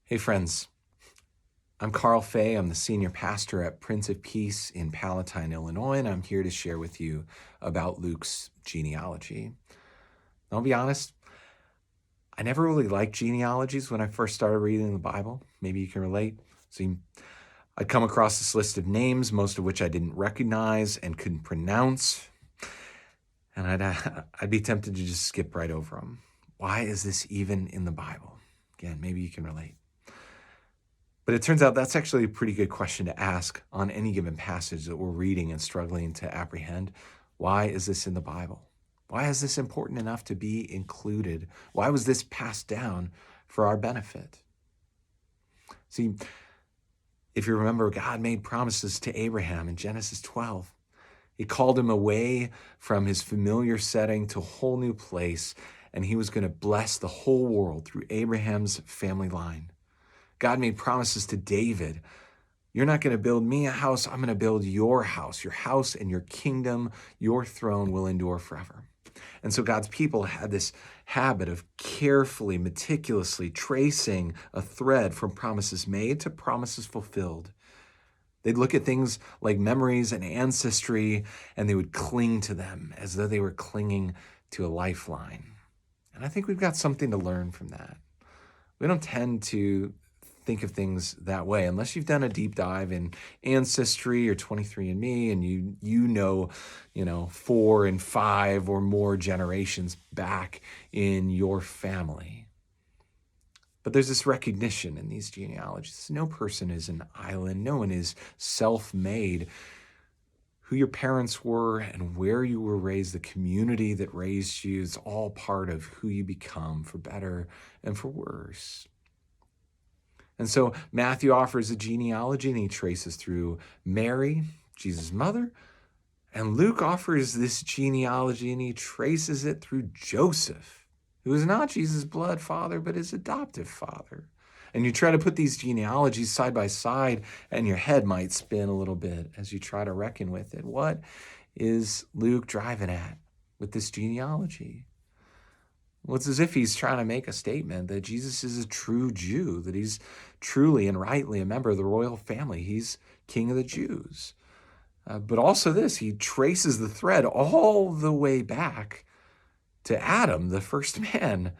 Hey friends, I'm Karl Fay. I'm the senior pastor at Prince of Peace in Palatine, Illinois, and I'm here to share with you about Luke's genealogy. I'll be honest, I never really liked genealogies when I first started reading the Bible. Maybe you can relate. So I'd come across this list of names, most of which I didn't recognize and couldn't pronounce, and I'd be tempted to just skip right over them. Why is this even in the Bible? Again, maybe you can relate. But it turns out that's actually a pretty good question to ask on any given passage that we're reading and struggling to apprehend. Why is this in the Bible? Why is this important enough to be included? Why was this passed down for our benefit? See, if you remember, God made promises to Abraham in Genesis 12. He called him away from his familiar setting to a whole new place, and he was going to bless the whole world through Abraham's family line. God made promises to David. You're not going to build me a house. I'm going to build your house and your kingdom, your throne will endure forever. And so God's people had this habit of carefully, meticulously tracing a thread from promises made to promises fulfilled. They'd look at things like memories and ancestry, and they would cling to them as though they were clinging to a lifeline. And I think we've got something to learn from that. We don't tend to think of things that way unless you've done a deep dive in Ancestry or 23andMe and you know 4 and 5 or more generations back in your family. But there's this recognition in these genealogies. No person is an island. No one is self-made. Who your parents were and where you were raised, the community that raised you, is all part of who you become, for better and for worse. And so Matthew offers a genealogy, and he traces through Mary, Jesus' mother. And Luke offers this genealogy, and he traces it through Joseph, who is not Jesus' blood father, but his adoptive father. And you try to put these genealogies side by side, and your head might spin a little bit as you try to reckon with it. What is Luke driving at with this genealogy? Well, it's as if he's trying to make a statement that Jesus is a true Jew, that he's truly and rightly a member of the royal family. He's King of the Jews. But also this, he traces the thread all the way back to Adam, the first man.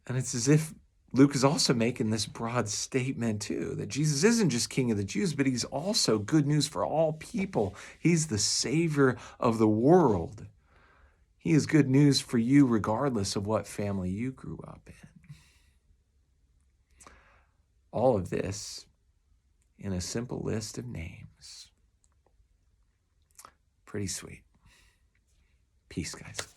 And it's as if Luke is also making this broad statement too, that Jesus isn't just King of the Jews, but he's also good news for all people. He's the Savior of the world. He is good news for you regardless of what family you grew up in. All of this in a simple list of names. Pretty sweet. Peace, guys.